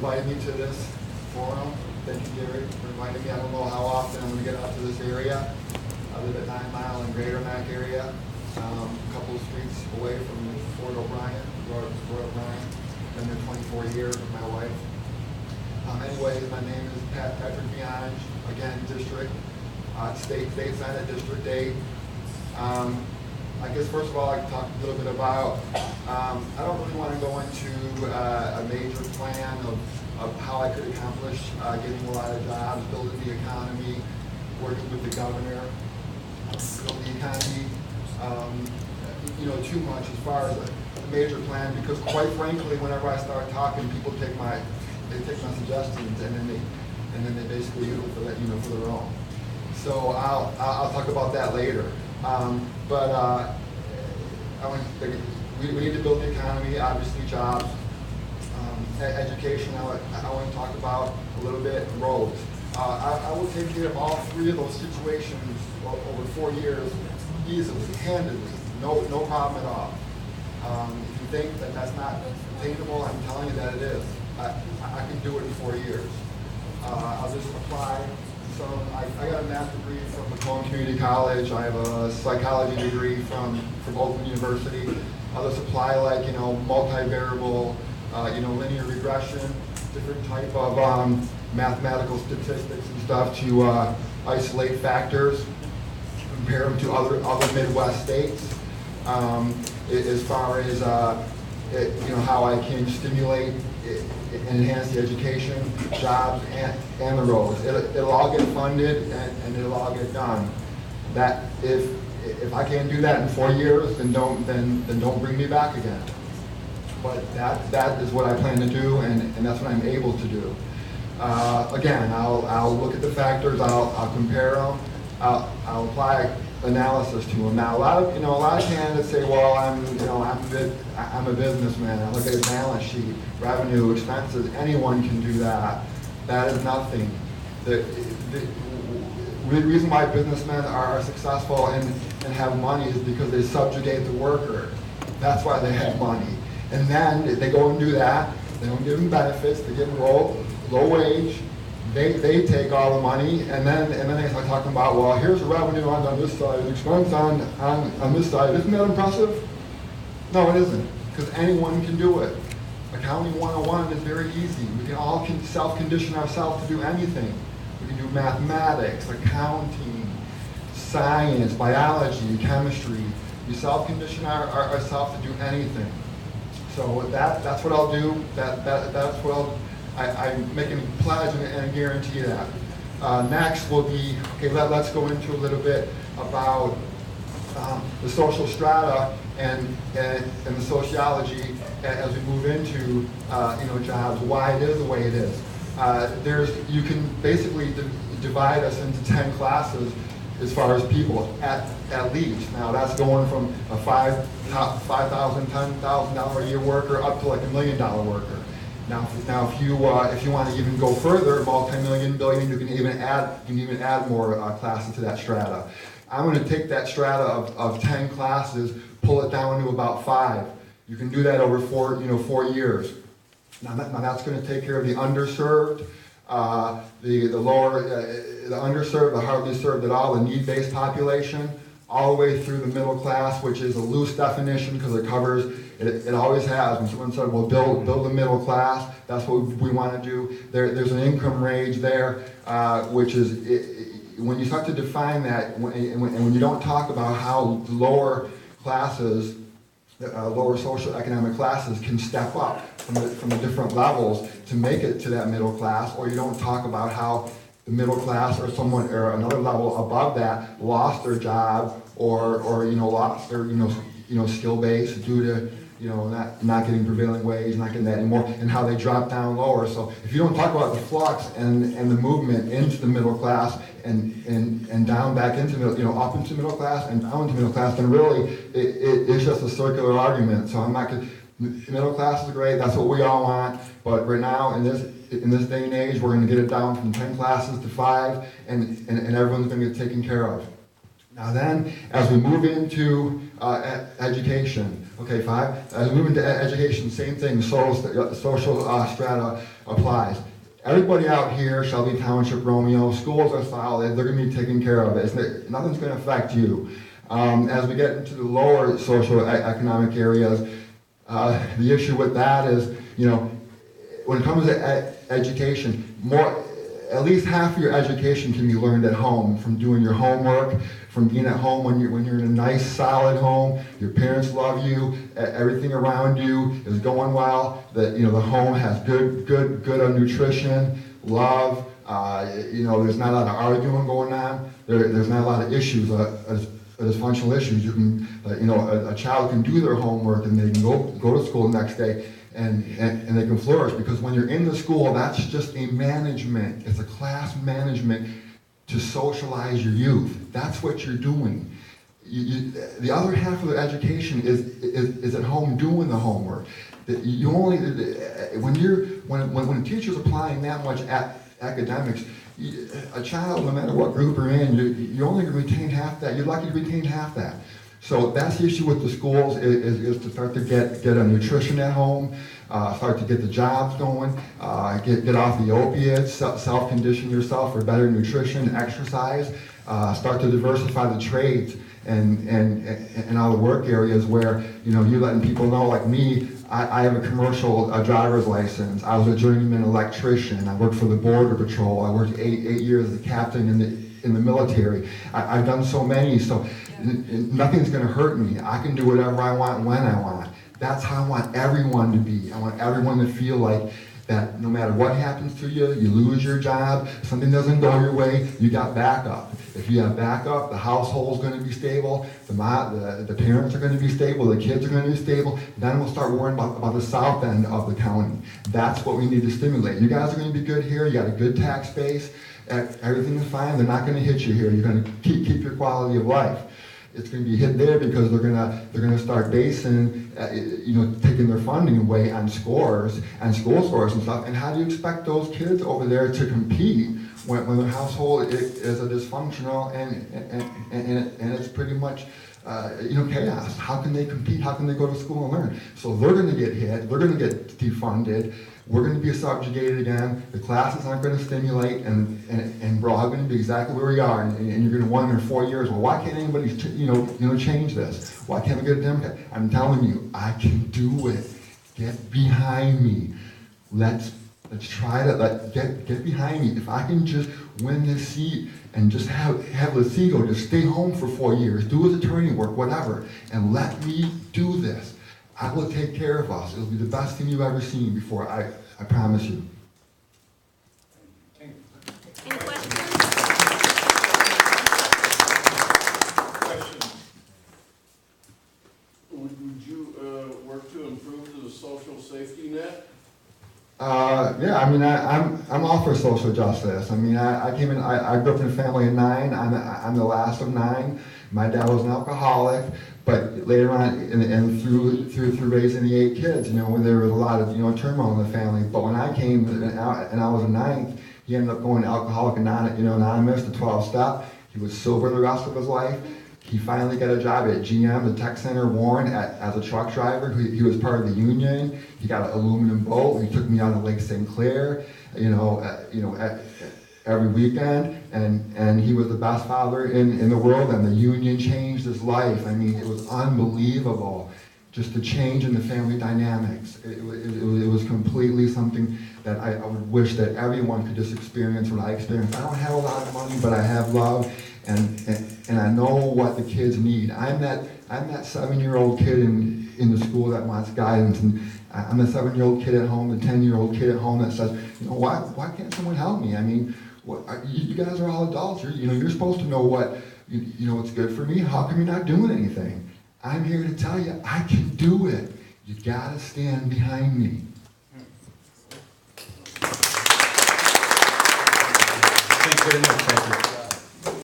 invited me to this forum. Thank you, Gary, for inviting me. I don't know how often I'm going to get out to this area. I live at 9 Mile in Greater Mac area, a couple of streets away from Fort O'Brien, Roy O'Brien. Been there 24 years with my wife. Anyways, my name is Patrick Biange, again, district, state Senate, District 8. I guess first of all, I can talk a little bit about, I don't really want to go into a major plan of how I could accomplish getting a lot of jobs, building the economy, working with the governor, building the economy, too much as far as a major plan, because quite frankly, whenever I start talking, people take my suggestions and then they basically use it for their own. So I'll talk about that later. We need to build the economy, obviously jobs, education. I want to talk about a little bit roads. I will take care of all three of those situations over 4 years easily, handedly, no problem at all. If you think that that's not attainable, I'm telling you that it is. I can do it in 4 years. I'll just apply. I got a math degree from Macomb Community College. I have a psychology degree from Oakland University. I'll just apply multivariable, linear regression, different type of mathematical statistics and stuff to isolate factors, compare them to other Midwest states, as far as how I can stimulate and enhance the education, jobs, and the roads. It'll all get funded and it'll all get done. That if I can't do that in 4 years, then don't bring me back again. But that is what I plan to do, and that's what I'm able to do. Again, I'll look at the factors, I'll compare them, I'll apply analysis to them. Now, a lot of candidates say, well, I'm a businessman. I look at a balance sheet, revenue, expenses. Anyone can do that. That is nothing. The reason why businessmen are successful and have money is because they subjugate the worker. That's why they have money. And then they go and do that. They don't give them benefits. They give them low wage. They take all the money, and then they start talking about, well, here's the revenue on this side, expense on this side. Isn't that impressive? No, it isn't, because anyone can do it. Accounting 101 is very easy. We can all self-condition ourselves to do anything. We can do mathematics, accounting, science, biology, chemistry. We self-condition ourselves to do anything. So that's what I'll do. That's what I'm making a pledge and a guarantee that. Next will be, okay, let's go into a little bit about the social strata and the sociology as we move into jobs, why it is the way it is. You can basically divide us into 10 classes as far as people at least. Now that's going from a $5,000, $10,000 a year worker up to like $1 million worker. Now, if you want to even go further, multi-million, billion, you can even add more classes to that strata. I'm going to take that strata of 10 classes, pull it down to about 5. You can do that over 4 years. Now that's going to take care of the underserved, the lower, the underserved, the hardly served at all, the need-based population, all the way through the middle class, which is a loose definition because it covers. It always has. When someone said, well, build a middle class, that's what we want to do. There's an income range there, which is, when you start to define that, and when you don't talk about how lower classes, lower socioeconomic classes can step up from the different levels to make it to that middle class, or you don't talk about how the middle class or someone or another level above that lost their job or lost their skill base due to not getting prevailing wage, not getting that anymore, and how they drop down lower. So if you don't talk about the flux and the movement into the middle class and down back into up into middle class and down into middle class, then really it's just a circular argument. So I'm not gonna. Middle class is great. That's what we all want. But right now, in this day and age, we're going to get it down from 10 classes to 5, and everyone's going to get taken care of. Now then, as we move into education, Okay, 5. As we move into education, same thing, social strata applies. Everybody out here, Shelby Township, Romeo, schools are solid, they're gonna be taken care of. Nothing's gonna affect you. As we get into the lower social economic areas, the issue with that is, when it comes to education, at least half of your education can be learned at home, from doing your homework, from being at home when you're in a nice, solid home. Your parents love you, everything around you is going well. The home has good nutrition, love. There's not a lot of arguing going on. There's not a lot of issues, dysfunctional issues. You can, a child can do their homework and they can go to school the next day. And they can flourish, because when you're in the school, that's just a management. It's a class management to socialize your youth. That's what you're doing. The other half of the education is at home doing the homework. When a teacher's applying that much academics, a child, no matter what group you're in, you're only going to retain half that. You're lucky to retain half that. So that's the issue with the schools, is to start to get a nutrition at home, start to get the jobs going, get off the opiates, self-condition yourself for better nutrition, exercise, start to diversify the trades and all the work areas where, you're letting people know, like me, I have a commercial driver's license. I was a journeyman electrician. I worked for the Border Patrol. I worked 8 years as a captain in the military. I've done so many, so nothing's going to hurt me. I can do whatever I want when I want. That's how I want everyone to be. I want everyone to feel like that no matter what happens to you, you lose your job, something doesn't go your way, you got backup. If you have backup, the household's going to be stable, the parents are going to be stable, the kids are going to be stable, then we'll start worrying about the south end of the county. That's what we need to stimulate. You guys are going to be good here, you got a good tax base, everything is fine, they're not going to hit you here, you're going to keep your quality of life. It's going to be hit there because they're going to start basing, taking their funding away on scores and school scores and stuff. And how do you expect those kids over there to compete when their household is a dysfunctional and it's pretty much chaos? How can they compete? How can they go to school and learn? So they're going to get hit. They're going to get defunded. We're going to be subjugated again. The classes aren't going to stimulate, and we're all going to be exactly where we are. And you're going to wonder in 4 years, well, why can't anybody, change this? Why can't we get a Democrat? I'm telling you, I can do it. Get behind me. Let's try to get behind me. If I can just win this seat and just have Lucido just stay home for 4 years, do his attorney work, whatever, and let me do this, I will take care of us. It'll be the best thing you've ever seen before, I promise you. Any questions? Question. Would you work to improve the social safety net? Yeah, I mean, I'm all for social justice. I mean, I grew up in a family of 9. I'm the last of 9. My dad was an alcoholic, but later on, and through raising the 8 kids, when there was a lot of turmoil in the family. But when I came and I was a 9th, he ended up going to Alcoholics Anonymous, the 12-step. He was sober the rest of his life. He finally got a job at GM, the tech center, Warren, as a truck driver. He was part of the union. He got an aluminum boat. He took me out to Lake St. Clair, every weekend, and he was the best father in the world, and the union changed his life. I mean, it was unbelievable, just the change in the family dynamics. It was completely something that I would wish that everyone could just experience what I experienced. I don't have a lot of money, but I have love, and I know what the kids need. I'm that 7-year-old kid in the school that wants guidance, and I'm the 7-year-old kid at home, the 10-year-old kid at home that says, why can't someone help me? I mean, you guys are all adults. You're supposed to know what's good for me. How come you're not doing anything? I'm here to tell you, I can do it. You gotta stand behind me. Thank you very much. Thank you.